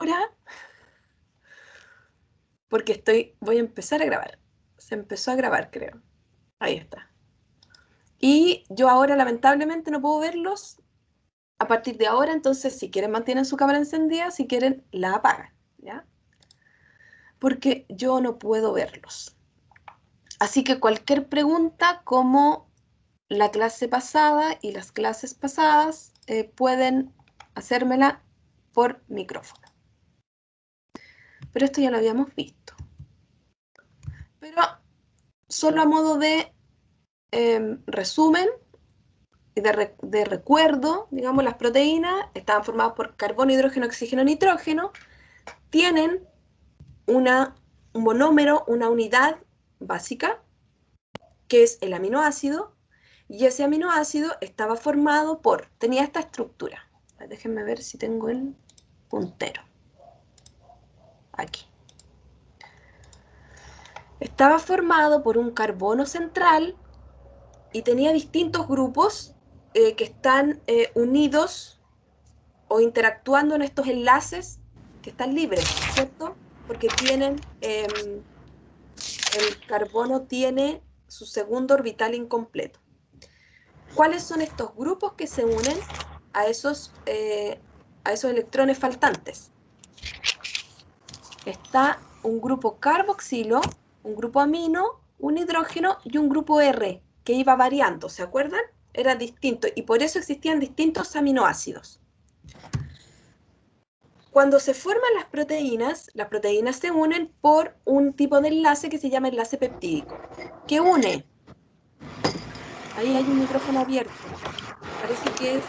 ahora porque voy a empezar a grabar. Se empezó a grabar, creo. Ahí está. Y yo ahora lamentablemente no puedo verlos a partir de ahora, entonces si quieren mantienen su cámara encendida, si quieren la apagan, ¿ya? Porque yo no puedo verlos. Así que cualquier pregunta como la clase pasada y las clases pasadas pueden hacérmela por micrófono. Pero esto ya lo habíamos visto. Pero solo a modo de resumen y de recuerdo, digamos, las proteínas estaban formadas por carbono, hidrógeno, oxígeno, nitrógeno, tienen un monómero, una unidad básica, que es el aminoácido, y ese aminoácido estaba formado tenía esta estructura. Déjenme ver si tengo el puntero. Aquí. Estaba formado por un carbono central y tenía distintos grupos que están unidos o interactuando en estos enlaces que están libres, ¿cierto? Porque el carbono tiene su segundo orbital incompleto. ¿Cuáles son estos grupos que se unen a esos electrones faltantes? Está un grupo carboxilo, un grupo amino, un hidrógeno y un grupo R, que iba variando, ¿se acuerdan? Era distinto y por eso existían distintos aminoácidos. Cuando se forman las proteínas se unen por un tipo de enlace que se llama enlace peptídico, que une. Ahí hay un micrófono abierto. Parece que es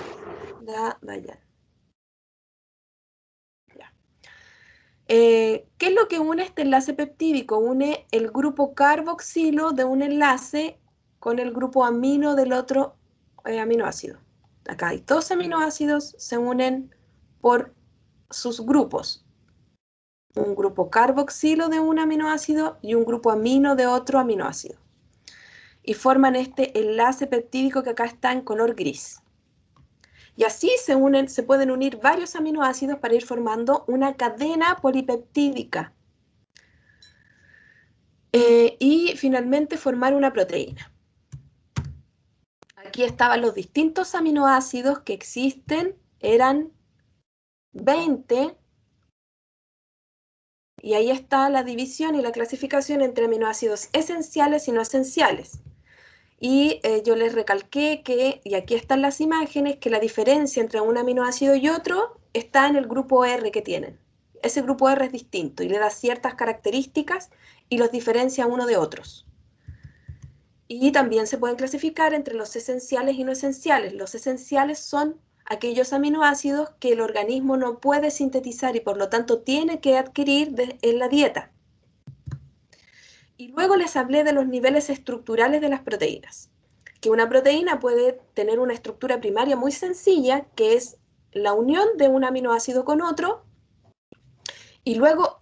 Dayan. ¿Qué es lo que une este enlace peptídico? Une el grupo carboxilo de un enlace con el grupo amino del otro aminoácido. Acá hay dos aminoácidos, se unen por sus grupos. Un grupo carboxilo de un aminoácido y un grupo amino de otro aminoácido. Y forman este enlace peptídico que acá está en color gris. Y así se pueden unir varios aminoácidos para ir formando una cadena polipeptídica. Y finalmente formar una proteína. Aquí estaban los distintos aminoácidos que existen, eran 20, y ahí está la división y la clasificación entre aminoácidos esenciales y no esenciales. Y yo les recalqué y aquí están las imágenes, que la diferencia entre un aminoácido y otro está en el grupo R que tienen. Ese grupo R es distinto y le da ciertas características y los diferencia uno de otros. Y también se pueden clasificar entre los esenciales y no esenciales. Los esenciales son aquellos aminoácidos que el organismo no puede sintetizar y por lo tanto tiene que adquirir en la dieta. Y luego les hablé de los niveles estructurales de las proteínas. Que una proteína puede tener una estructura primaria muy sencilla, que es la unión de un aminoácido con otro, y luego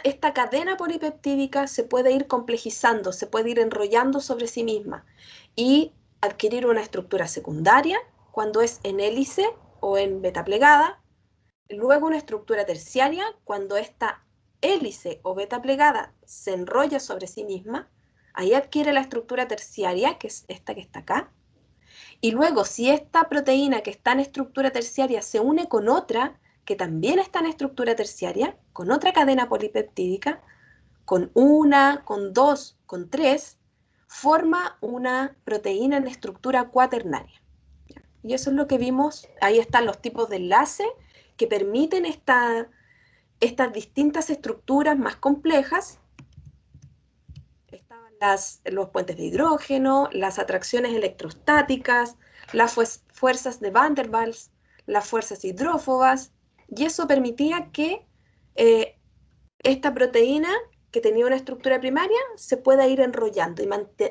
esta cadena polipeptídica se puede ir complejizando, se puede ir enrollando sobre sí misma y adquirir una estructura secundaria cuando es en hélice o en beta plegada, luego una estructura terciaria cuando esta hélice o beta plegada se enrolla sobre sí misma, ahí adquiere la estructura terciaria, que es esta que está acá, y luego si esta proteína que está en estructura terciaria se une con otra que también está en estructura terciaria, con otra cadena polipeptídica, con una, con dos, con tres, forma una proteína en estructura cuaternaria. Y eso es lo que vimos, ahí están los tipos de enlace que permiten estas distintas estructuras más complejas. Estaban los puentes de hidrógeno, las atracciones electrostáticas, las fuerzas de Van der Waals, las fuerzas hidrófobas, y eso permitía que esta proteína, que tenía una estructura primaria, se pueda ir enrollando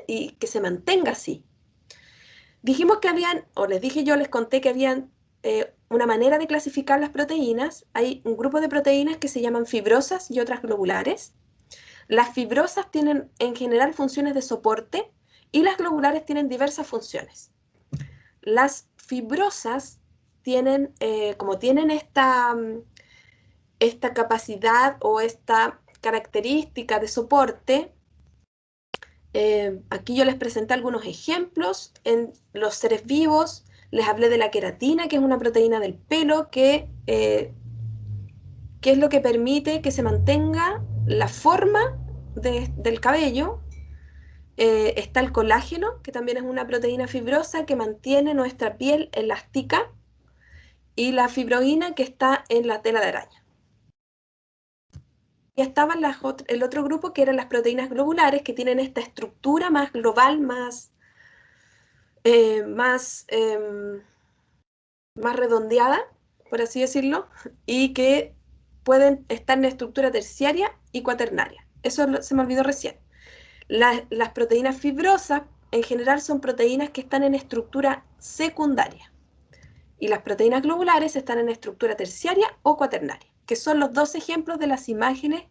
y que se mantenga así. Dijimos que les conté que habían una manera de clasificar las proteínas. Hay un grupo de proteínas que se llaman fibrosas y otras globulares. Las fibrosas tienen en general funciones de soporte y las globulares tienen diversas funciones. Las fibrosas tienen, como tienen esta capacidad o esta característica de soporte. Aquí yo les presenté algunos ejemplos en los seres vivos. Les hablé de la queratina, que es una proteína del pelo que es lo que permite que se mantenga la forma del cabello. Está el colágeno, que también es una proteína fibrosa que mantiene nuestra piel elástica, y la fibroína, que está en la tela de araña. Y estaban el otro grupo, que eran las proteínas globulares, que tienen esta estructura más global, más redondeada, por así decirlo, y que pueden estar en estructura terciaria y cuaternaria. Eso se me olvidó recién. Las proteínas fibrosas en general son proteínas que están en estructura secundaria, y las proteínas globulares están en estructura terciaria o cuaternaria, que son los dos ejemplos de las imágenes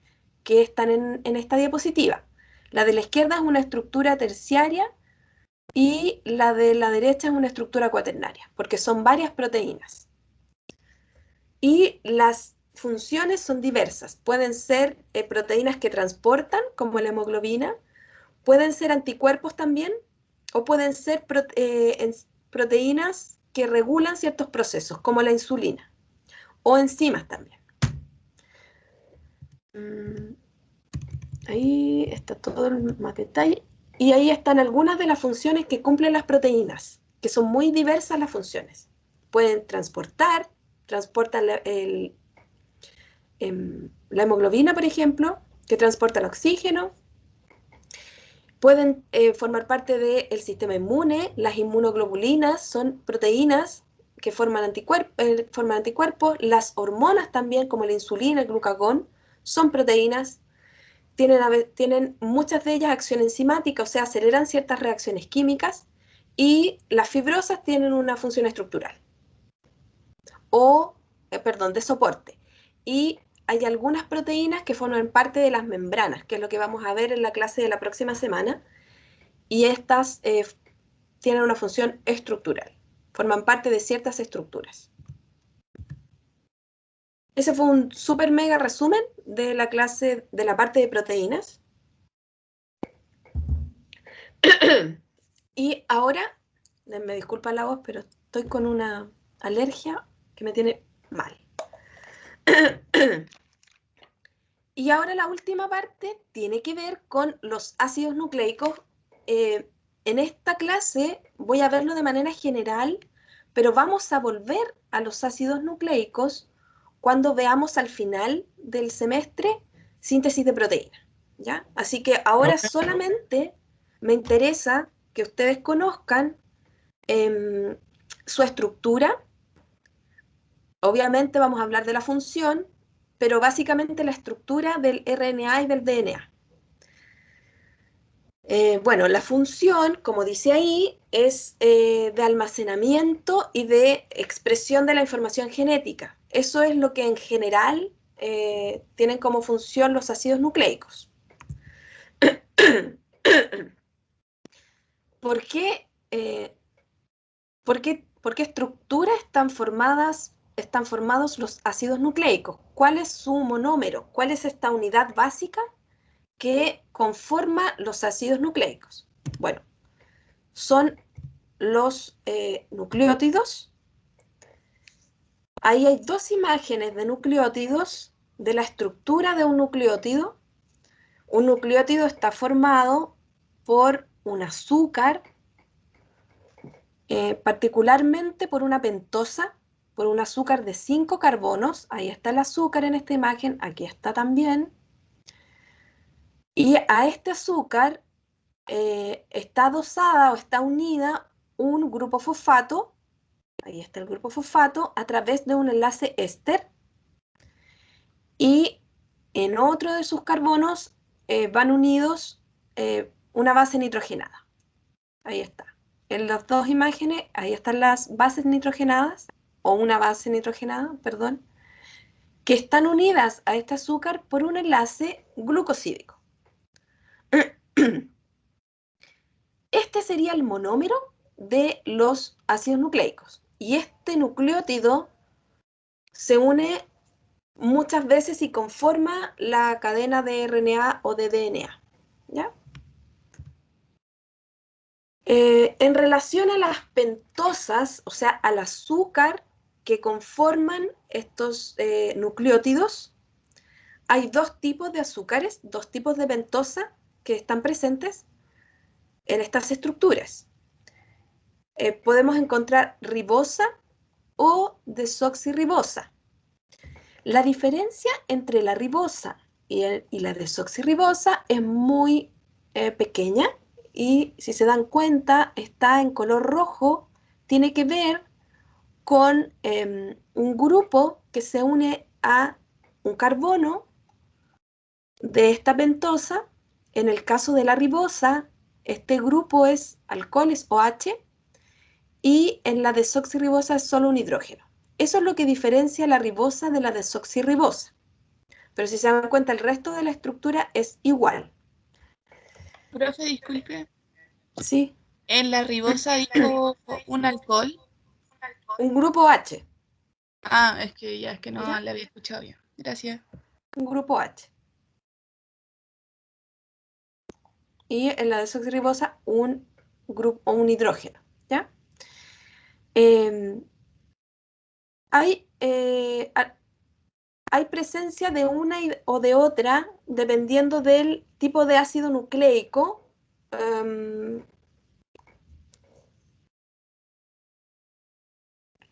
que están en esta diapositiva. La de la izquierda es una estructura terciaria y la de la derecha es una estructura cuaternaria, porque son varias proteínas. Y las funciones son diversas. Pueden ser proteínas que transportan, como la hemoglobina, pueden ser anticuerpos también, o pueden ser proteínas que regulan ciertos procesos, como la insulina, o enzimas también. Ahí está todo el más detalle. Y ahí están algunas de las funciones que cumplen las proteínas, que son muy diversas las funciones. Pueden transportan la hemoglobina, por ejemplo, que transporta el oxígeno. Pueden formar parte del sistema inmune. Las inmunoglobulinas son proteínas que forman anticuerpos. Las hormonas también, como la insulina, el glucagón, son proteínas. Tienen muchas de ellas acción enzimática, o sea, aceleran ciertas reacciones químicas, y las fibrosas tienen una función estructural, de soporte. Y hay algunas proteínas que forman parte de las membranas, que es lo que vamos a ver en la clase de la próxima semana, y estas tienen una función estructural, forman parte de ciertas estructuras. Ese fue un súper mega resumen de la clase de la parte de proteínas. Y ahora, me disculpa la voz, pero estoy con una alergia que me tiene mal. Y ahora la última parte tiene que ver con los ácidos nucleicos. En esta clase voy a verlo de manera general, pero vamos a volver a los ácidos nucleicos cuando veamos al final del semestre síntesis de proteína, ¿ya? Así que ahora solamente me interesa que ustedes conozcan su estructura. Obviamente vamos a hablar de la función, pero básicamente la estructura del RNA y del DNA. Bueno, la función, como dice ahí, es de almacenamiento y de expresión de la información genética. Eso es lo que en general tienen como función los ácidos nucleicos. ¿Por qué, por qué estructuras están formados los ácidos nucleicos? ¿Cuál es su monómero? ¿Cuál es esta unidad básica que conforma los ácidos nucleicos? Bueno, son los nucleótidos. Ahí hay dos imágenes de nucleótidos, de la estructura de un nucleótido. Un nucleótido está formado por un azúcar, particularmente por una pentosa, por un azúcar de 5 carbonos. Ahí está el azúcar en esta imagen, aquí está también. Y a este azúcar está adosada o está unida un grupo fosfato, ahí está el grupo fosfato, a través de un enlace éster, y en otro de sus carbonos van unidos una base nitrogenada. Ahí está. En las dos imágenes, ahí están las bases nitrogenadas, o una base nitrogenada, perdón, que están unidas a este azúcar por un enlace glucosídico. Este sería el monómero de los ácidos nucleicos. Y este nucleótido se une muchas veces y conforma la cadena de RNA o de DNA, ¿ya? En relación a las pentosas, o sea, al azúcar que conforman estos nucleótidos, hay dos tipos de azúcares, dos tipos de pentosa que están presentes en estas estructuras. Podemos encontrar ribosa o desoxirribosa. La diferencia entre la ribosa y la desoxirribosa es muy pequeña y si se dan cuenta está en color rojo, tiene que ver con un grupo que se une a un carbono de esta pentosa. En el caso de la ribosa, este grupo es alcoholes OH y en la desoxirribosa es solo un hidrógeno. Eso es lo que diferencia la ribosa de la desoxirribosa. Pero si se dan cuenta, el resto de la estructura es igual. Profe, disculpe. Sí. En la ribosa dijo un alcohol. Un grupo H. Ah, es que no ¿Ya? le había escuchado bien. Gracias. Un grupo H. Y en la desoxirribosa un grupo, un hidrógeno. ¿Ya? Hay, hay presencia de una o de otra dependiendo del tipo de ácido nucleico.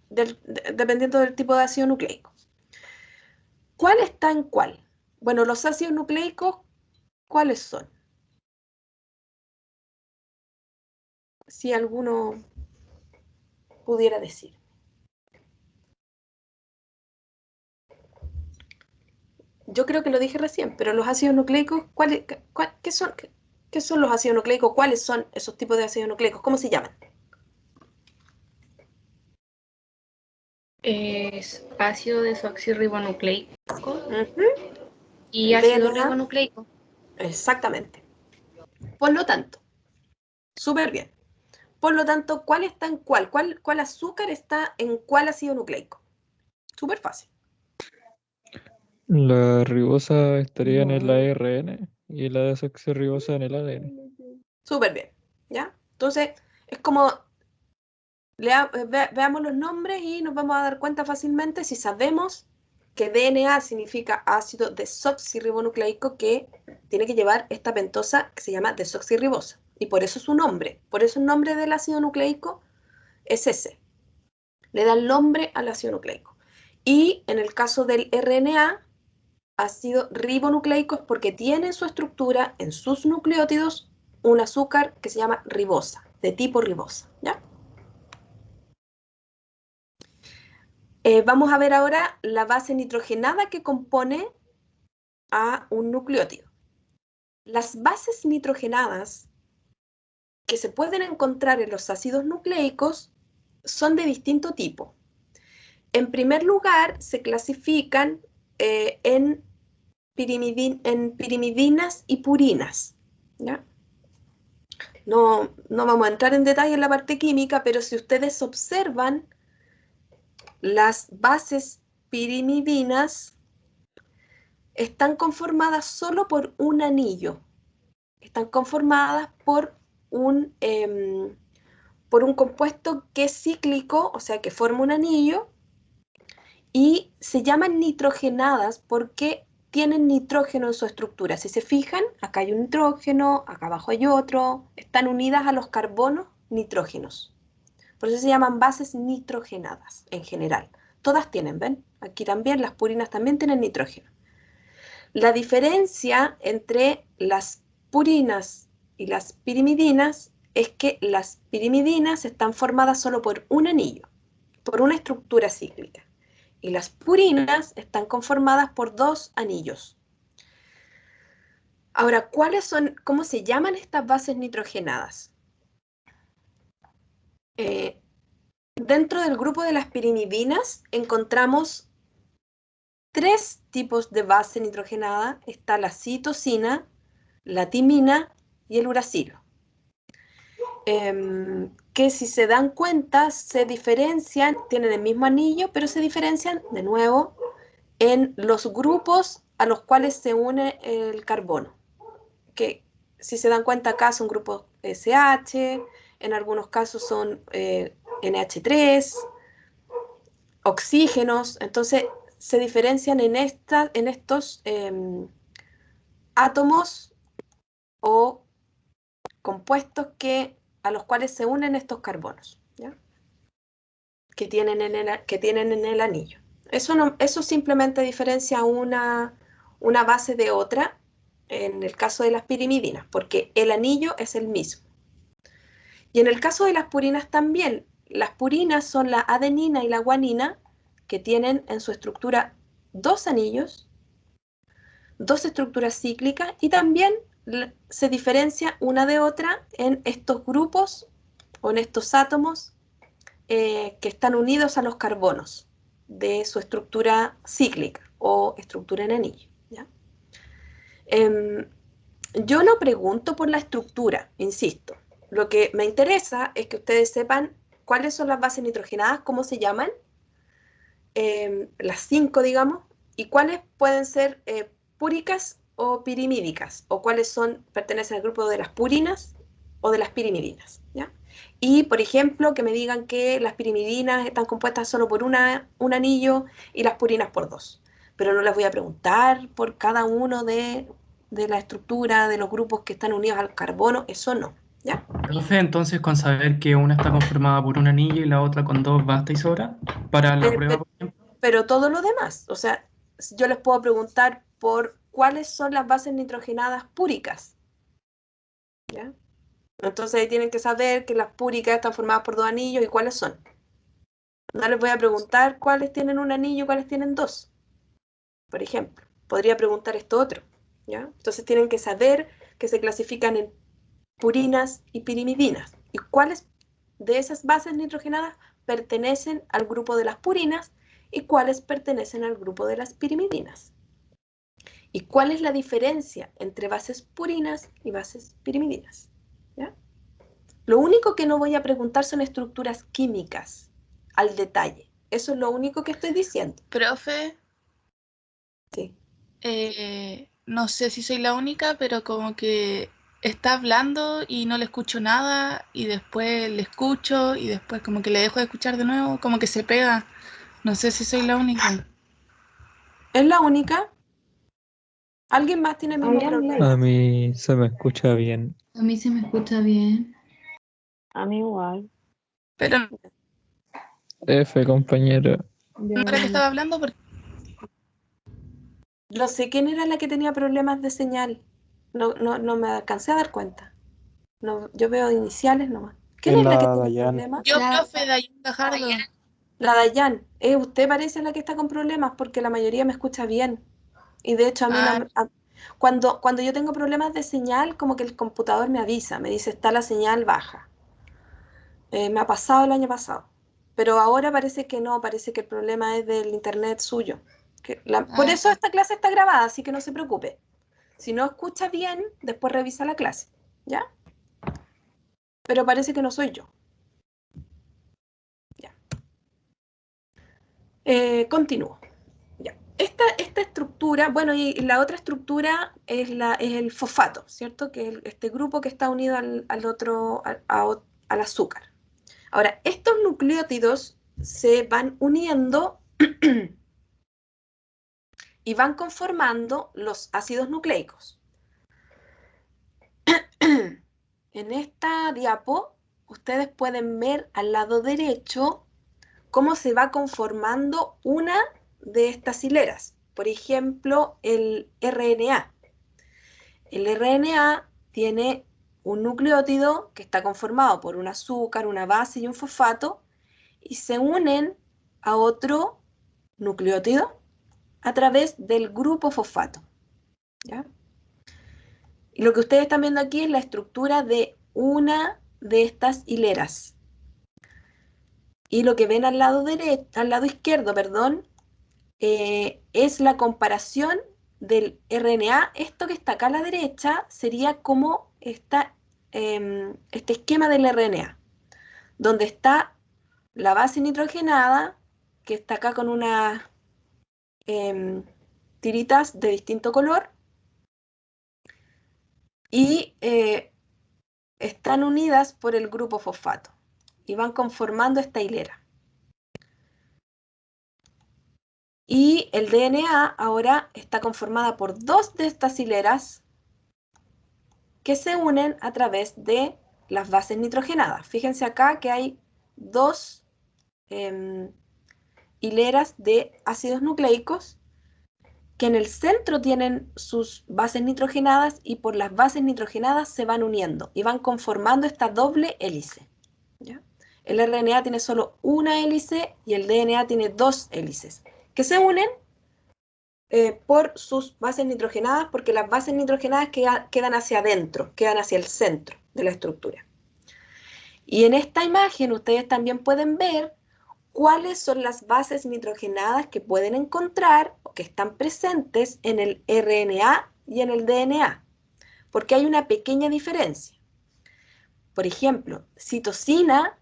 Dependiendo del tipo de ácido nucleico. ¿Cuál está en cuál? Bueno, los ácidos nucleicos, ¿cuáles son? Si alguno pudiera decir. Yo creo que lo dije recién, pero los ácidos nucleicos, ¿qué son los ácidos nucleicos? ¿Cuáles son esos tipos de ácidos nucleicos? ¿Cómo se llaman? Es ácido desoxirribonucleico y ácido DNA, ribonucleico. exactamente. Por lo tanto, súper bien. Por lo tanto, ¿cuál está en cuál? ¿Cuál azúcar está en cuál ácido nucleico? Súper fácil. La ribosa estaría en el ARN y la desoxirribosa en el ADN. Súper bien, ¿ya? Entonces, es como, veamos los nombres y nos vamos a dar cuenta fácilmente si sabemos que DNA significa ácido desoxirribonucleico que tiene que llevar esta pentosa que se llama desoxirribosa. Y por eso su nombre, por eso el nombre del ácido nucleico es ese. Le da el nombre al ácido nucleico. Y en el caso del RNA, ácido ribonucleico es porque tiene en su estructura, en sus nucleótidos, un azúcar que se llama ribosa, de tipo ribosa, ¿ya? Vamos a ver ahora la base nitrogenada que compone a un nucleótido. Las bases nitrogenadas que se pueden encontrar en los ácidos nucleicos son de distinto tipo. En primer lugar, se clasifican en pirimidinas y purinas, ¿ya? No vamos a entrar en detalle en la parte química, pero si ustedes observan, las bases pirimidinas están conformadas solo por un anillo. Están conformadas por un compuesto que es cíclico, o sea, que forma un anillo, y se llaman nitrogenadas porque tienen nitrógeno en su estructura. Si se fijan, acá hay un nitrógeno, acá abajo hay otro, están unidas a los carbonos nitrógenos. Por eso se llaman bases nitrogenadas en general. Todas tienen, ¿ven? Aquí también las purinas también tienen nitrógeno. La diferencia entre las purinas y las pirimidinas es que las pirimidinas están formadas solo por un anillo, por una estructura cíclica, y las purinas están conformadas por dos anillos. Ahora, ¿cómo se llaman estas bases nitrogenadas? Dentro del grupo de las pirimidinas encontramos tres tipos de base nitrogenada. Está la citosina, la timina y el uracilo. Que si se dan cuenta se diferencian, tienen el mismo anillo, pero se diferencian de nuevo en los grupos a los cuales se une el carbono, que si se dan cuenta acá son grupos SH, en algunos casos son NH3, oxígenos, entonces se diferencian en estos átomos o compuestos a los cuales se unen estos carbonos, ¿ya? Que tienen en el anillo. Eso simplemente diferencia una base de otra en el caso de las pirimidinas, porque el anillo es el mismo. Y en el caso de las purinas también, las purinas son la adenina y la guanina, que tienen en su estructura 2 anillos, 2 estructuras cíclicas, y también se diferencia una de otra en estos grupos o en estos átomos que están unidos a los carbonos de su estructura cíclica o estructura en anillo, ¿ya? Yo no pregunto por la estructura, insisto. Lo que me interesa es que ustedes sepan cuáles son las bases nitrogenadas, cómo se llaman, las 5, digamos, y cuáles pueden ser púricas o pirimídicas, o cuáles pertenecen al grupo de las purinas o de las pirimidinas, ¿ya? Y, por ejemplo, que me digan que las pirimidinas están compuestas solo por un anillo y las purinas por 2. Pero no les voy a preguntar por cada uno de la estructura de los grupos que están unidos al carbono, eso no, ¿ya? Profe, entonces con saber que una está conformada por un anillo y la otra con 2 basta y sobra para la prueba, por ejemplo. Pero todo lo demás, o sea, yo les puedo preguntar por cuáles son las bases nitrogenadas púricas, ¿ya? Entonces ahí tienen que saber que las púricas están formadas por 2 anillos y cuáles son. No les voy a preguntar cuáles tienen un anillo y cuáles tienen 2, por ejemplo. Podría preguntar esto otro, ¿ya? Entonces tienen que saber que se clasifican en purinas y pirimidinas. ¿Y cuáles de esas bases nitrogenadas pertenecen al grupo de las purinas y cuáles pertenecen al grupo de las pirimidinas? ¿Y cuál es la diferencia entre bases purinas y bases pirimidinas? ¿Ya? Lo único que no voy a preguntar son estructuras químicas al detalle. Eso es lo único que estoy diciendo. Profe, Sí. no sé si soy la única, pero como que está hablando y no le escucho nada y después le escucho y después como que le dejo de escuchar de nuevo, como que se pega. No sé si soy la única. ¿Es la única? ¿Alguien más tiene el mismo problema? A mí se me escucha bien. A mí se me escucha bien. A mí igual. Pero F, compañera. no era que estaba hablando porque No sé quién era la que tenía problemas de señal. No me alcancé a dar cuenta. No, yo veo iniciales nomás. ¿Quién Es es la que la tiene Dayan. problemas? yo, La- profe Dayan Gajardo. La Dayan. Usted parece la que está con problemas porque la mayoría me escucha bien. Y de hecho a mí Ah, no... Cuando yo tengo problemas de señal, como que el computador me avisa, me dice, está la señal baja. Me ha pasado el año pasado. Pero ahora parece que no, parece que el problema es del internet suyo. Por eso esta clase está grabada, así que no se preocupe. Si no escucha bien, después revisa la clase, ¿ya? Pero parece que no soy yo. Ya. Continúo. Ya. Esta estructura, bueno, y la otra estructura es el fosfato, ¿cierto? Que es este grupo que está unido al azúcar. Ahora, estos nucleótidos se van uniendo y van conformando los ácidos nucleicos. En esta diapo, ustedes pueden ver al lado derecho cómo se va conformando una de estas hileras. Por ejemplo, el RNA. El RNA tiene un nucleótido que está conformado por un azúcar, una base y un fosfato, y se unen a otro nucleótido a través del grupo fosfato, ¿ya? Y lo que ustedes están viendo aquí es la estructura de una de estas hileras. Y lo que ven al lado izquierdo, perdón, es la comparación del RNA. Esto que está acá a la derecha sería como este esquema del RNA, donde está la base nitrogenada, que está acá con unas tiritas de distinto color y están unidas por el grupo fosfato y van conformando esta hilera. Y el DNA ahora está conformada por 2 de estas hileras que se unen a través de las bases nitrogenadas. Fíjense acá que hay 2 hileras de ácidos nucleicos que en el centro tienen sus bases nitrogenadas y por las bases nitrogenadas se van uniendo y van conformando esta doble hélice. ¿Ya? El RNA tiene solo una hélice y el DNA tiene 2 hélices que se unen por sus bases nitrogenadas, porque las bases nitrogenadas quedan hacia adentro, quedan hacia el centro de la estructura. Y en esta imagen ustedes también pueden ver cuáles son las bases nitrogenadas que pueden encontrar o que están presentes en el RNA y en el DNA, porque hay una pequeña diferencia. Por ejemplo, citosina,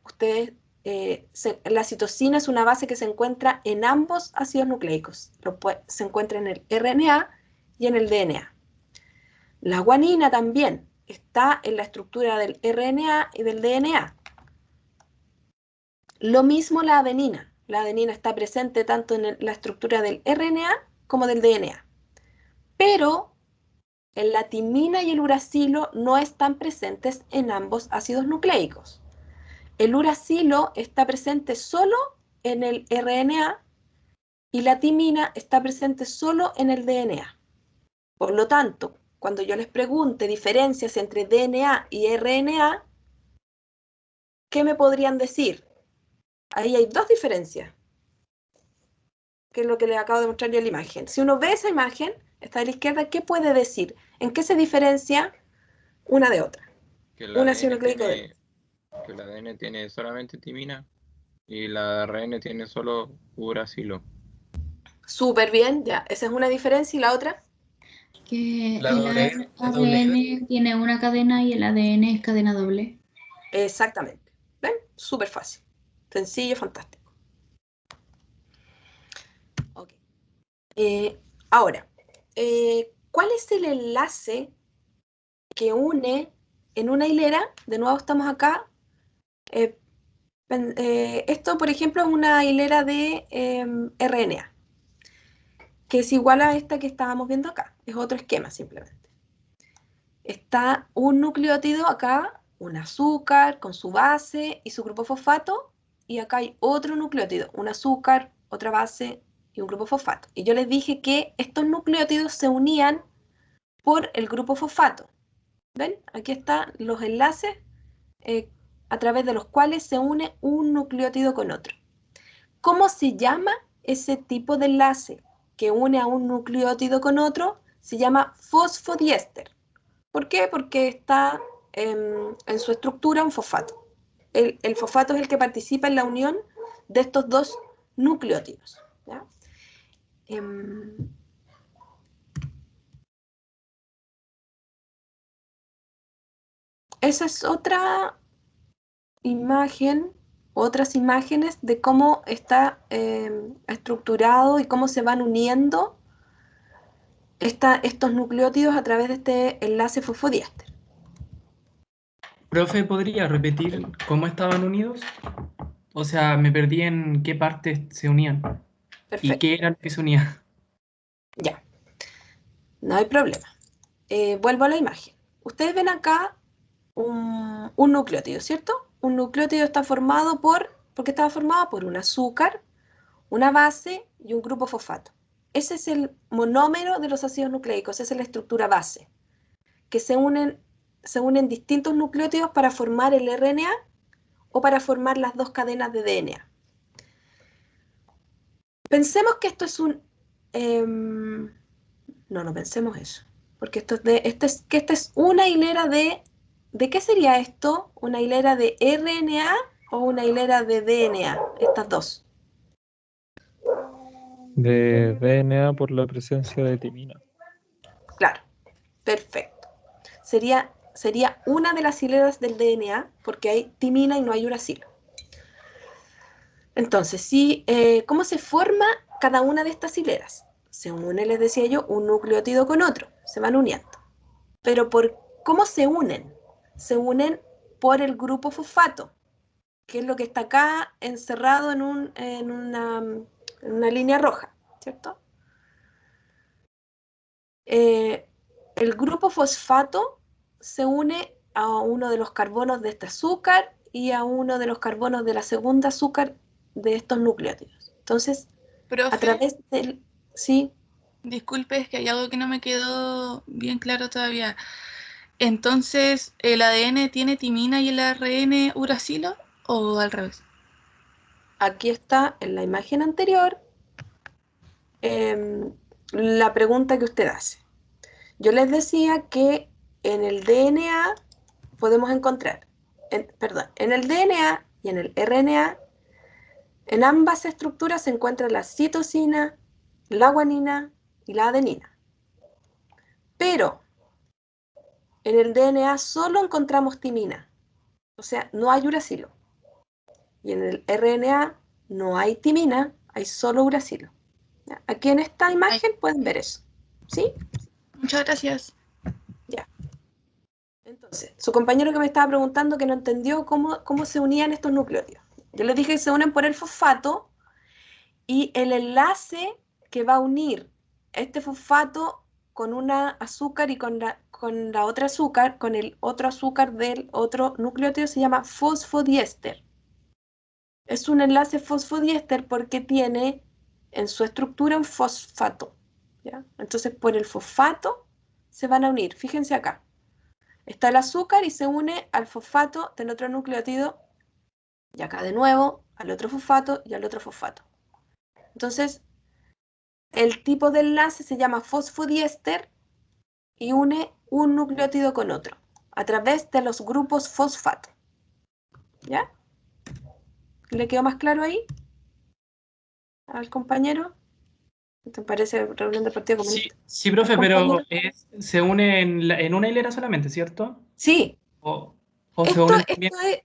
la citosina es una base que se encuentra en ambos ácidos nucleicos. Se encuentra en el RNA y en el DNA. La guanina también está en la estructura del RNA y del DNA. Lo mismo la adenina. La adenina está presente tanto en la estructura del RNA como del DNA. Pero la timina y el uracilo no están presentes en ambos ácidos nucleicos. El uracilo está presente solo en el RNA y la timina está presente solo en el DNA. Por lo tanto, cuando yo les pregunte diferencias entre DNA y RNA, ¿qué me podrían decir? Ahí hay 2 diferencias, que es lo que les acabo de mostrar yo en la imagen. Si uno ve esa imagen, está a la izquierda, ¿qué puede decir? ¿En qué se diferencia una de otra? Que Un ácido nucleico de... que el ADN tiene solamente timina y la ARN tiene solo uracilo. Súper bien, ya. Esa es una diferencia. ¿Y la otra? Que La el doble ADN tiene una cadena y el ADN es cadena doble. Exactamente. ¿Ven? Súper fácil. Sencillo, fantástico. Ok. Ahora, ¿cuál es el enlace que une en una hilera? De nuevo estamos acá. Esto, por ejemplo, es una hilera de RNA, que es igual a esta que estábamos viendo acá. Es otro esquema simplemente. Está un nucleótido acá, un azúcar con su base y su grupo fosfato, y acá hay otro nucleótido, un azúcar, otra base y un grupo fosfato. Y yo les dije que estos nucleótidos se unían por el grupo fosfato. ¿Ven? Aquí están los enlaces a través de los cuales se une un nucleótido con otro. ¿Cómo se llama ese tipo de enlace que une a un nucleótido con otro? Se llama fosfodiéster. ¿Por qué? Porque está en su estructura un fosfato. El fosfato es el que participa en la unión de estos 2 nucleótidos. ¿Ya? Esa es otra imagen, otras imágenes de cómo está estructurado y cómo se van uniendo estos nucleótidos a través de este enlace fosfodiéster. Profe, ¿podría repetir cómo estaban unidos? O sea, me perdí en qué partes se unían. Perfecto. ¿Y qué era lo que se unía? Ya, no hay problema. Vuelvo a la imagen. Ustedes ven acá un nucleótido, ¿cierto? Un nucleótido está formado porque estaba formado por un azúcar, una base y un grupo fosfato. Ese es el monómero de los ácidos nucleicos, esa es la estructura base, que se unen distintos nucleótidos para formar el RNA o para formar las 2 cadenas de DNA. Pensemos que esto es un... no pensemos eso, porque esta es una hilera de... ¿De qué sería esto? ¿Una hilera de RNA o una hilera de DNA? Estas 2. De DNA por la presencia de timina. Claro, perfecto. Sería una de las hileras del DNA porque hay timina y no hay uracilo. Entonces, ¿cómo se forma cada una de estas hileras? se une, les decía yo, un nucleótido con otro, se van uniendo. Pero ¿cómo se unen? Se unen por el grupo fosfato, que es lo que está acá encerrado en una línea roja, ¿cierto? El grupo fosfato se une a uno de los carbonos de este azúcar y a uno de los carbonos de la segunda azúcar de estos nucleótidos. Entonces, Profe, a través del... Sí, disculpe, es que hay algo que no me quedó bien claro todavía. Entonces, ¿el ADN tiene timina y el ARN uracilo o al revés? aquí está en la imagen anterior la pregunta que usted hace. Yo les decía que en el DNA podemos encontrar, en el DNA y en el RNA, en ambas estructuras se encuentra la citosina, la guanina y la adenina. Pero en el DNA solo encontramos timina, o sea, no hay uracilo. Y en el RNA no hay timina, hay solo uracilo. Aquí en esta imagen pueden ver eso. ¿Sí? Muchas gracias. Ya. Entonces, su compañero que me estaba preguntando que no entendió cómo se unían estos nucleótidos. Yo les dije que se unen por el fosfato y el enlace que va a unir este fosfato con una azúcar y con la otra azúcar, con el otro azúcar del otro nucleótido se llama fosfodiéster. Es un enlace fosfodiéster porque tiene en su estructura un fosfato, ¿ya? Entonces, por el fosfato se van a unir. Fíjense acá. Está el azúcar y se une al fosfato del otro nucleótido, y acá de nuevo al otro fosfato y al otro fosfato. Entonces, el tipo de enlace se llama fosfodiéster y une un nucleótido con otro a través de los grupos fosfato. ¿Ya? ¿Le quedó más claro ahí al compañero? ¿Te parece reunión del Partido Comunista? Sí, profe, pero se une en una hilera solamente, ¿cierto? Sí. O se unen también Esto es,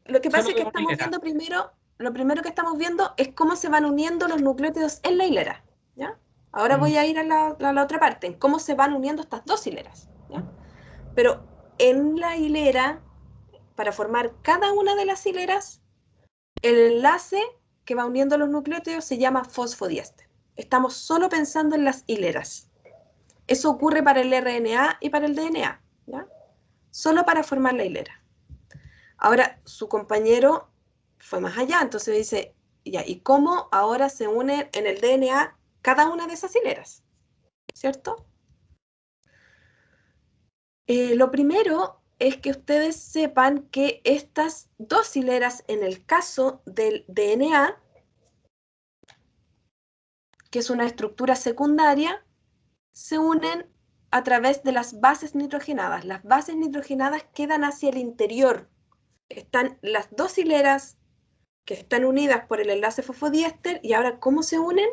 lo que pasa solo es que de una estamos hilera. viendo primero, lo primero que estamos viendo es cómo se van uniendo los nucleótidos en la hilera, ¿ya? Ahora voy a ir a la otra parte, en cómo se van uniendo estas dos hileras, ¿ya? Pero en la hilera, para formar cada una de las hileras, el enlace que va uniendo los nucleótidos se llama fosfodiéster. Estamos solo pensando en las hileras. Eso ocurre para el RNA y para el DNA, ¿ya? Solo para formar la hilera. Ahora, su compañero fue más allá, entonces dice, ya, ¿y cómo ahora se une en el DNA cada una de esas hileras? ¿Cierto? Lo primero es que ustedes sepan que estas dos hileras, en el caso del DNA, que es una estructura secundaria, se unen a través de las bases nitrogenadas. Las bases nitrogenadas quedan hacia el interior. Están las dos hileras que están unidas por el enlace fosfodiéster, y ahora, ¿cómo se unen?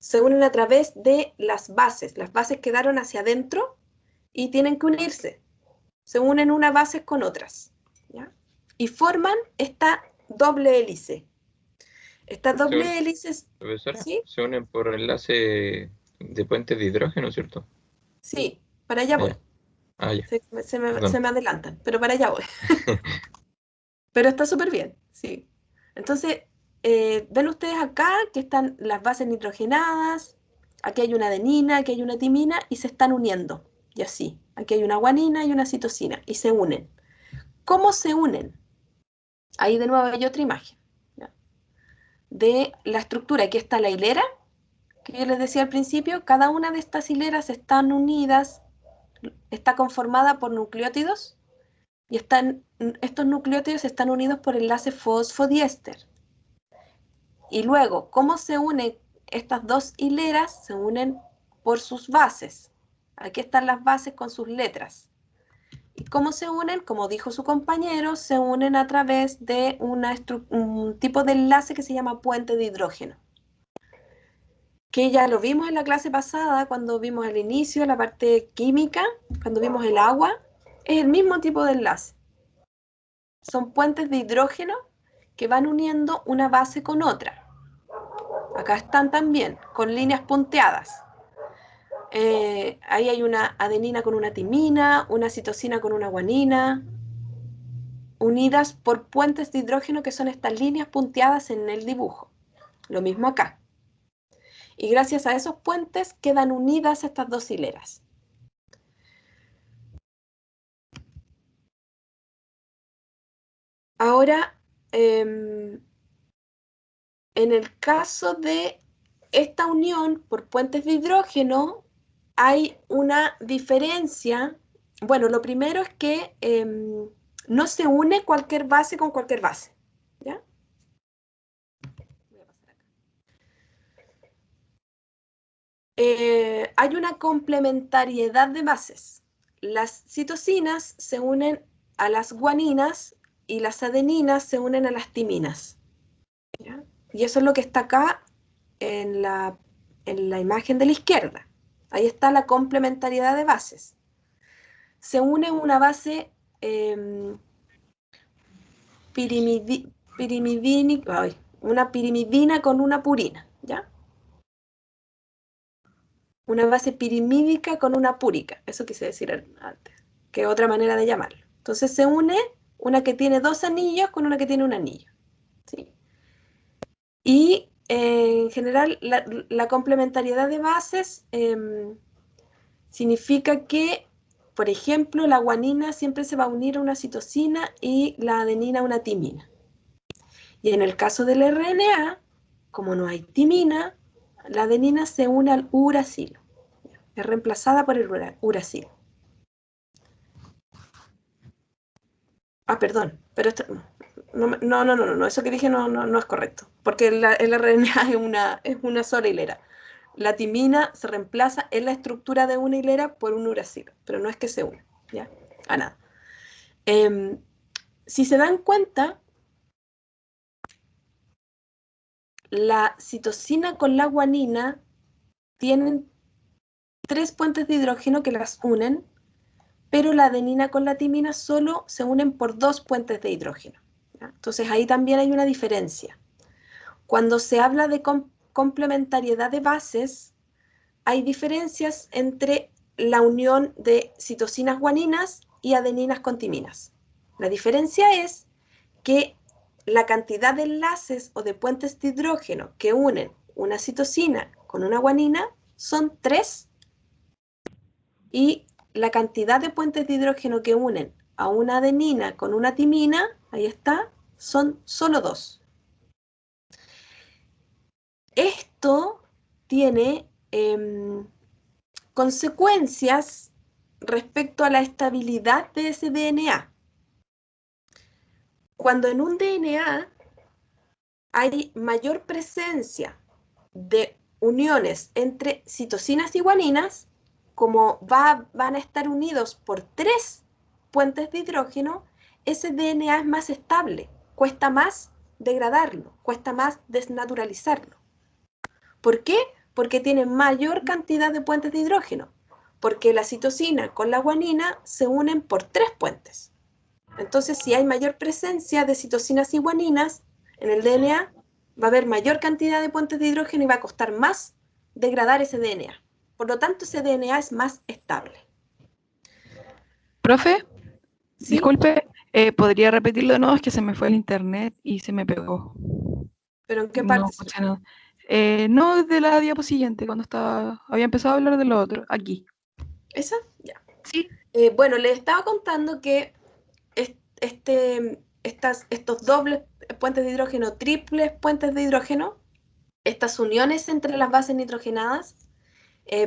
Se unen a través de las bases. Las bases quedaron hacia adentro y tienen que unirse. Se unen unas bases con otras, ¿ya? Y forman esta doble hélice. Estas doble hélices... Profesora, ¿Sí? se unen por enlace de puentes de hidrógeno, ¿cierto? Sí, para allá voy. Ya. Se me adelantan, pero para allá voy. Pero está súper bien, sí. Entonces, ven ustedes acá que están las bases nitrogenadas, aquí hay una adenina, aquí hay una timina, y se están uniendo, y así. Aquí hay una guanina y una citosina, y se unen. ¿Cómo se unen? Ahí de nuevo hay otra imagen, ¿ya? De la estructura. Aquí está la hilera, que yo les decía al principio. Cada una de estas hileras están unidas, está conformada por nucleótidos, y estos nucleótidos están unidos por enlace fosfodiéster. Y luego, ¿cómo se unen estas dos hileras? Se unen por sus bases. Aquí están las bases con sus letras. ¿Y cómo se unen? Como dijo su compañero, se unen a través de un tipo de enlace que se llama puente de hidrógeno, que ya lo vimos en la clase pasada cuando vimos el inicio, la parte química, cuando vimos el agua. Es el mismo tipo de enlace. Son puentes de hidrógeno que van uniendo una base con otra. Acá están también, con líneas punteadas. Ahí hay una adenina con una timina, una citosina con una guanina, unidas por puentes de hidrógeno, que son estas líneas punteadas en el dibujo. Lo mismo acá. Y gracias a esos puentes quedan unidas estas dos hileras. Ahora, en el caso de esta unión por puentes de hidrógeno, hay una diferencia. Bueno, lo primero es que no se une cualquier base con cualquier base. ¿Ya? Voy a pasar acá. Hay una complementariedad de bases. Las citosinas se unen a las guaninas y las adeninas se unen a las timinas. ¿Ya? Y eso es lo que está acá en la imagen de la izquierda. Ahí está la complementariedad de bases. Se une una base una pirimidina con una purina, ¿ya? Una base pirimídica con una púrica, eso quise decir antes, que es otra manera de llamarlo. Entonces se une una que tiene dos anillos con una que tiene un anillo, ¿sí? Y en general la complementariedad de bases significa que, por ejemplo, la guanina siempre se va a unir a una citosina y la adenina a una timina. Y en el caso del RNA, como no hay timina, la adenina se une al uracilo. Es reemplazada por el uracilo. Ah, perdón, pero esto, no, eso que dije no es correcto, porque el RNA es una sola hilera. La timina se reemplaza en la estructura de una hilera por un uracilo, pero no es que se une, ¿ya? A nada. Si se dan cuenta, la citosina con la guanina tienen 3 puentes de hidrógeno que las unen, pero la adenina con la timina solo se unen por 2 puentes de hidrógeno, ¿ya? Entonces ahí también hay una diferencia. Cuando se habla de complementariedad de bases, hay diferencias entre la unión de citosinas guaninas y adeninas con timinas. La diferencia es que la cantidad de enlaces o de puentes de hidrógeno que unen una citosina con una guanina son 3, y la cantidad de puentes de hidrógeno que unen a una adenina con una timina, ahí está, son solo 2. Esto tiene consecuencias respecto a la estabilidad de ese DNA. Cuando en un DNA hay mayor presencia de uniones entre citosinas y guaninas, como van a estar unidos por 3 puentes de hidrógeno, ese DNA es más estable, cuesta más degradarlo, cuesta más desnaturalizarlo. ¿Por qué? Porque tiene mayor cantidad de puentes de hidrógeno, porque la citosina con la guanina se unen por 3 puentes. Entonces, si hay mayor presencia de citosinas y guaninas en el DNA, va a haber mayor cantidad de puentes de hidrógeno y va a costar más degradar ese DNA. Por lo tanto, ese DNA es más estable. Profe, ¿Sí? disculpe, ¿podría repetirlo de nuevo? Es que se me fue el internet y se me pegó. ¿Pero en qué parte? No escuché nada. No, de la diapo siguiente, cuando había empezado a hablar de lo otro, aquí. ¿Esa? Ya. Sí. Bueno, les estaba contando que estos dobles puentes de hidrógeno, triples puentes de hidrógeno, estas uniones entre las bases nitrogenadas,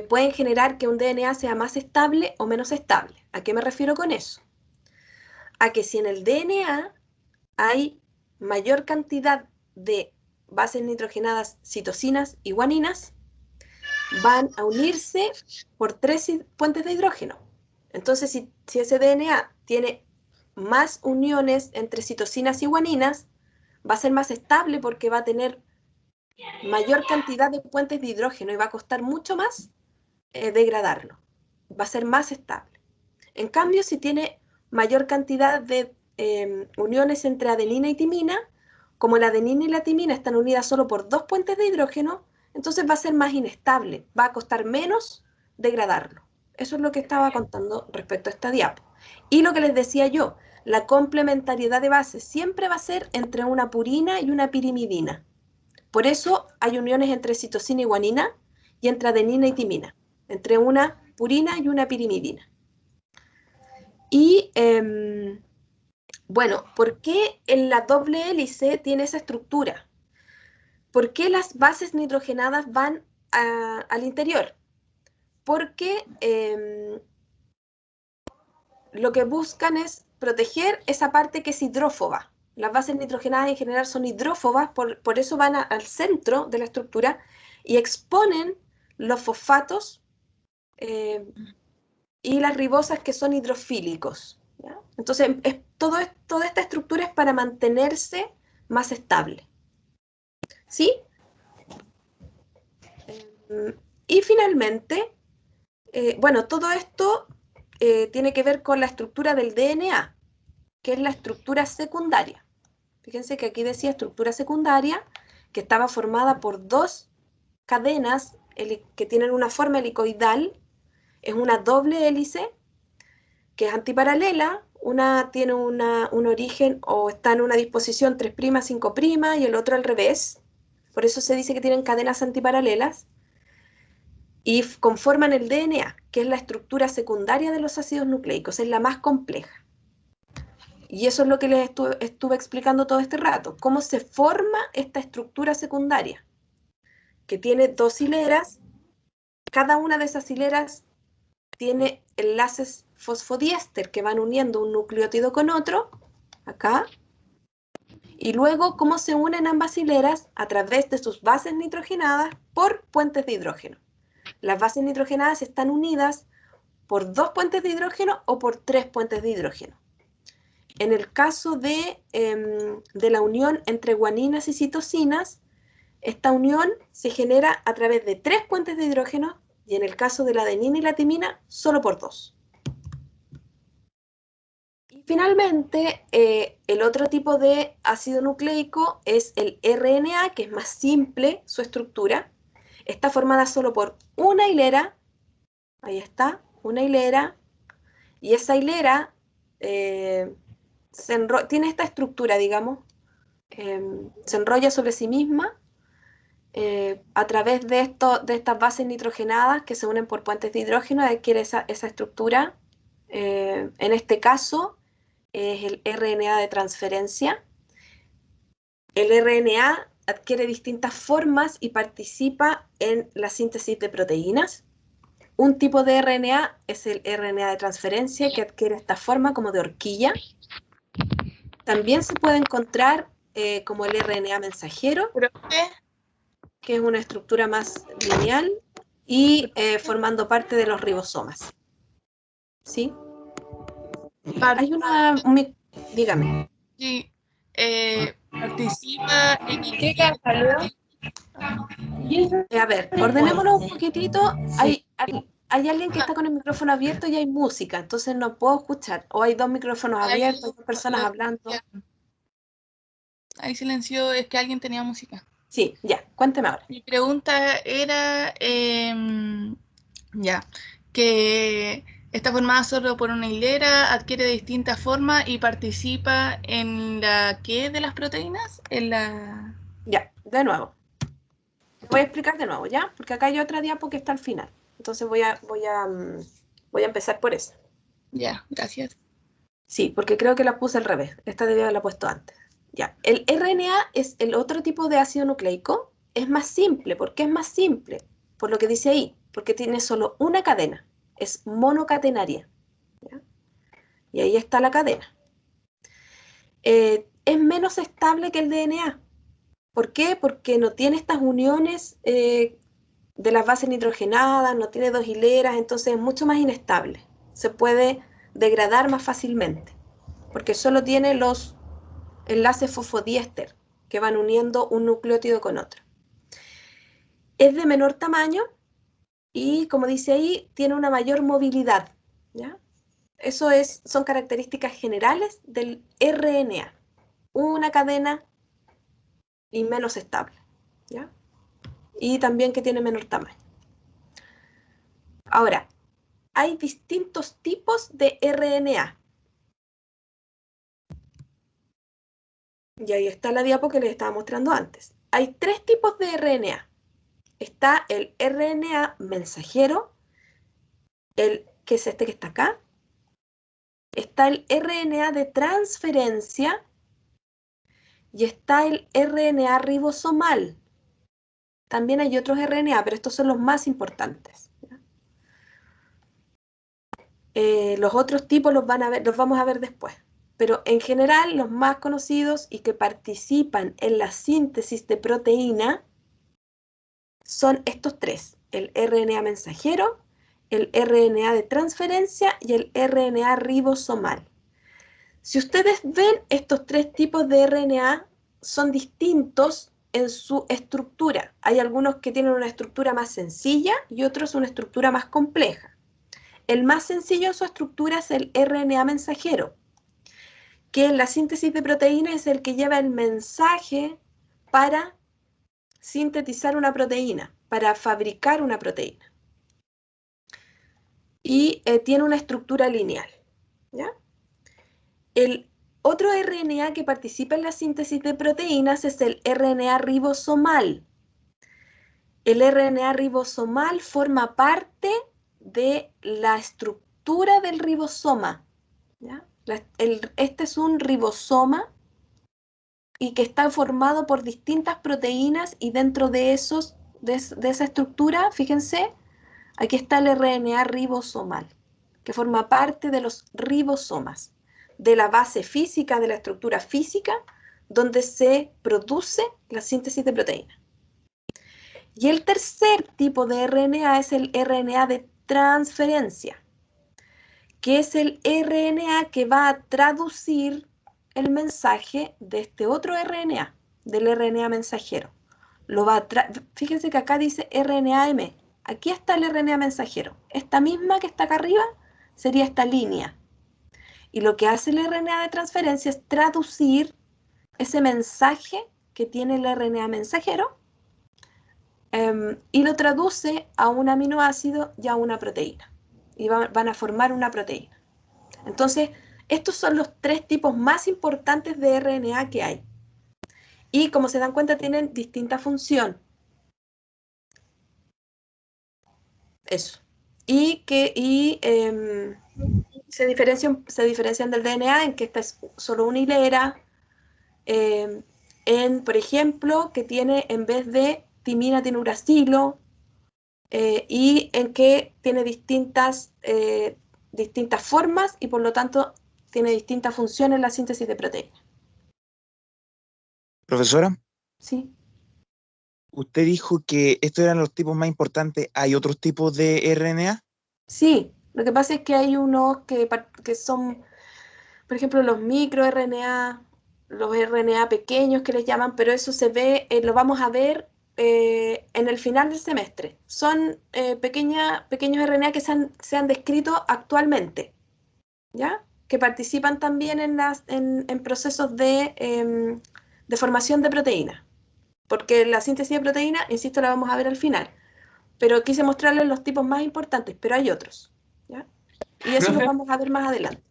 pueden generar que un DNA sea más estable o menos estable. ¿A qué me refiero con eso? A que si en el DNA hay mayor cantidad de bases nitrogenadas, citosinas y guaninas, van a unirse por 3 puentes de hidrógeno. Entonces, si ese DNA tiene más uniones entre citosinas y guaninas, va a ser más estable porque va a tener mayor cantidad de puentes de hidrógeno y va a costar mucho más degradarlo. Va a ser más estable. En cambio, si tiene mayor cantidad de uniones entre adenina y timina, como la adenina y la timina están unidas solo por 2 puentes de hidrógeno, entonces va a ser más inestable, va a costar menos degradarlo. Eso es lo que estaba contando respecto a esta diapo. Y lo que les decía yo, la complementariedad de bases siempre va a ser entre una purina y una pirimidina. Por eso hay uniones entre citosina y guanina y entre adenina y timina, entre una purina y una pirimidina. Y bueno, ¿por qué en la doble hélice tiene esa estructura? ¿Por qué las bases nitrogenadas van al interior? Porque lo que buscan es proteger esa parte que es hidrófoba. Las bases nitrogenadas en general son hidrófobas, por eso van al centro de la estructura y exponen los fosfatos y las ribosas que son hidrofílicos, ¿ya? Entonces, toda esta estructura es para mantenerse más estable. ¿Sí? Y finalmente, bueno, todo esto tiene que ver con la estructura del DNA, que es la estructura secundaria. Fíjense que aquí decía estructura secundaria, que estaba formada por 2 cadenas que tienen una forma helicoidal. Es una doble hélice que es antiparalela. Una tiene un origen o está en una disposición 3', 5' y el otro al revés. Por eso se dice que tienen cadenas antiparalelas. Y conforman el DNA, que es la estructura secundaria de los ácidos nucleicos, es la más compleja. Y eso es lo que les estuve explicando todo este rato, cómo se forma esta estructura secundaria, que tiene 2 hileras, cada una de esas hileras tiene enlaces fosfodiéster que van uniendo un nucleótido con otro, acá, y luego cómo se unen ambas hileras a través de sus bases nitrogenadas por puentes de hidrógeno. Las bases nitrogenadas están unidas por 2 puentes de hidrógeno o por 3 puentes de hidrógeno. En el caso de la unión entre guaninas y citosinas, esta unión se genera a través de 3 puentes de hidrógeno y en el caso de la adenina y la timina, solo por 2. Y finalmente, el otro tipo de ácido nucleico es el RNA, que es más simple su estructura. Está formada solo por una hilera, ahí está, una hilera, y esa hilera tiene esta estructura, digamos, se enrolla sobre sí misma a través de estas bases nitrogenadas que se unen por puentes de hidrógeno, adquiere esa estructura. En este caso es el RNA de transferencia. El RNA adquiere distintas formas y participa en la síntesis de proteínas. Un tipo de RNA es el RNA de transferencia, que adquiere esta forma como de horquilla. También se puede encontrar como el RNA mensajero, que es una estructura más lineal y formando parte de los ribosomas. ¿Sí? Hay dígame. Sí, participa en A ver, ordenémoslo un poquitito. Hay alguien que está con el micrófono abierto y hay música, entonces no puedo escuchar. O hay 2 micrófonos abiertos, 2 personas hablando. Ahí silenció, es que alguien tenía música. Sí, ya, cuénteme ahora. Mi pregunta era, que está formada solo por una hilera, adquiere distintas formas y participa en la ¿qué de las proteínas? En la... Ya, de nuevo. Voy a explicar de nuevo, ¿ya? Porque acá hay otra diapo que está al final. Entonces voy a empezar por esa. Ya, gracias. Sí, porque creo que la puse al revés. Esta debía haberla puesto antes. Ya. El RNA es el otro tipo de ácido nucleico. Es más simple. ¿Por qué es más simple? Por lo que dice ahí. Porque tiene solo una cadena. Es monocatenaria. ¿Ya? Y ahí está la cadena. Es menos estable que el DNA. ¿Por qué? Porque no tiene estas uniones de las bases nitrogenadas, no tiene 2 hileras, entonces es mucho más inestable. Se puede degradar más fácilmente, porque solo tiene los enlaces fosfodiéster que van uniendo un nucleótido con otro. Es de menor tamaño y, como dice ahí, tiene una mayor movilidad, ¿ya? Eso son características generales del RNA. Una cadena y menos estable, ¿ya? Y también que tiene menor tamaño. Ahora, hay distintos tipos de RNA. Y ahí está la diapo que les estaba mostrando antes. Hay 3 tipos de RNA. Está el RNA mensajero, que es este que está acá. Está el RNA de transferencia y está el RNA ribosomal. También hay otros RNA, pero estos son los más importantes. Los otros tipos los vamos a ver después. Pero en general, los más conocidos y que participan en la síntesis de proteína son estos 3. El RNA mensajero, el RNA de transferencia y el RNA ribosomal. Si ustedes ven, estos 3 tipos de RNA son distintos en su estructura. Hay algunos que tienen una estructura más sencilla y otros una estructura más compleja. El más sencillo en su estructura es el RNA mensajero, que en la síntesis de proteína es el que lleva el mensaje para sintetizar una proteína, para fabricar una proteína. Y tiene una estructura lineal, ¿ya? El otro RNA que participa en la síntesis de proteínas es el RNA ribosomal. El RNA ribosomal forma parte de la estructura del ribosoma, ¿ya? Este es un ribosoma y que está formado por distintas proteínas y dentro de esa estructura, fíjense, aquí está el RNA ribosomal, que forma parte de los ribosomas, de la base física, de la estructura física, donde se produce la síntesis de proteína. Y el tercer tipo de RNA es el RNA de transferencia, que es el RNA que va a traducir el mensaje de este otro RNA, del RNA mensajero. Fíjense que acá dice RNA-M. Aquí está el RNA mensajero. Esta misma que está acá arriba sería esta línea. Y lo que hace el RNA de transferencia es traducir ese mensaje que tiene el RNA mensajero y lo traduce a un aminoácido y a una proteína. Y van a formar una proteína. Entonces, estos son los 3 tipos más importantes de RNA que hay. Y como se dan cuenta, tienen distinta función. Eso. Y se diferencian del DNA en que esta es solo una hilera. Por ejemplo, que tiene en vez de timina tiene uracilo. Y en que tiene distintas formas y por lo tanto tiene distintas funciones en la síntesis de proteínas. Profesora, ¿Sí? usted dijo que estos eran los tipos más importantes. ¿Hay otros tipos de RNA? Sí, lo que pasa es que hay unos que son, por ejemplo, los microRNA, los RNA pequeños que les llaman, pero eso se ve, lo vamos a ver en el final del semestre. Son pequeños RNA que se han descrito actualmente, ¿ya? Que participan también en procesos de formación de proteínas. Porque la síntesis de proteína, insisto, la vamos a ver al final. Pero quise mostrarles los tipos más importantes, pero hay otros, ¿ya? Y eso lo Profe, vamos a ver más adelante.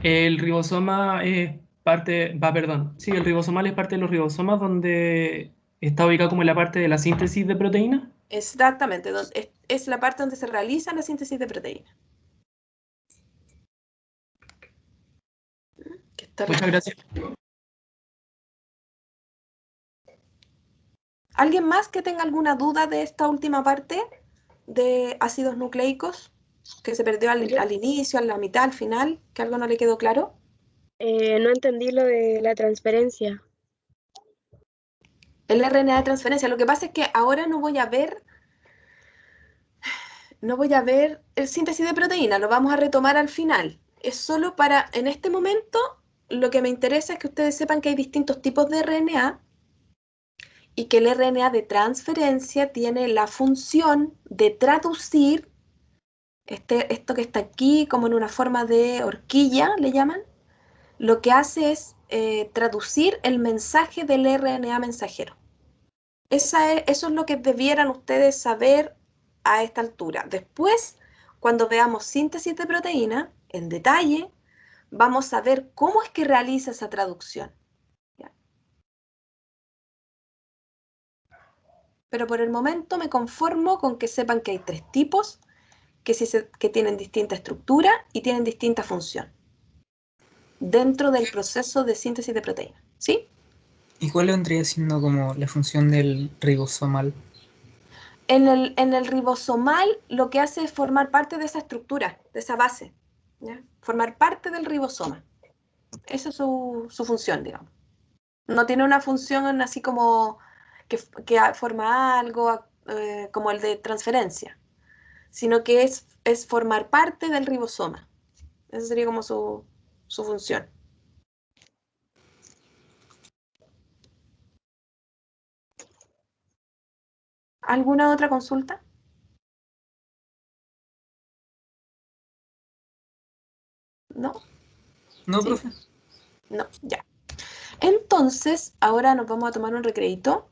el ribosoma es el ribosomal es parte de los ribosomas donde está ubicado como en la parte de la síntesis de proteína. Exactamente, es la parte donde se realiza la síntesis de proteína. Muchas gracias. ¿Alguien más que tenga alguna duda de esta última parte de ácidos nucleicos? Que se perdió al inicio, a la mitad, al final, que algo no le quedó claro. No entendí lo de la transferencia. El RNA de transferencia. Lo que pasa es que ahora no voy a ver el síntesis de proteína, lo vamos a retomar al final. Es solo para, en este momento, lo que me interesa es que ustedes sepan que hay distintos tipos de RNA y que el RNA de transferencia tiene la función de traducir esto que está aquí como en una forma de horquilla, le llaman. Lo que hace es traducir el mensaje del RNA mensajero. Eso es lo que debieran ustedes saber a esta altura. Después, cuando veamos síntesis de proteína en detalle, vamos a ver cómo es que realiza esa traducción. ¿Ya? Pero por el momento me conformo con que sepan que hay 3 tipos, que tienen distinta estructura y tienen distinta función dentro del proceso de síntesis de proteína. ¿Sí? ¿Y cuál vendría siendo como la función del ribosomal? En el ribosomal lo que hace es formar parte de esa estructura, de esa base, ¿ya? Formar parte del ribosoma. Esa es su función, digamos. No tiene una función así como que forma algo como el de transferencia, sino que es formar parte del ribosoma. Esa sería como su función. ¿Alguna otra consulta? ¿No? No, ¿Sí? profe. No, ya. Entonces, ahora nos vamos a tomar un recreito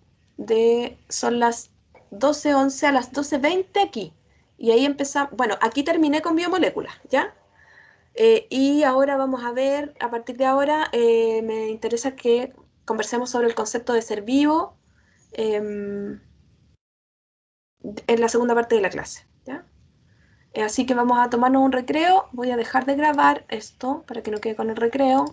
son las 12:11 a las 12:20 aquí. Y ahí empezamos, bueno, aquí terminé con biomoléculas, ¿ya? Y ahora vamos a ver, a partir de ahora, me interesa que conversemos sobre el concepto de ser vivo en la segunda parte de la clase, ¿ya? Así que vamos a tomarnos un recreo. Voy a dejar de grabar esto para que no quede con el recreo.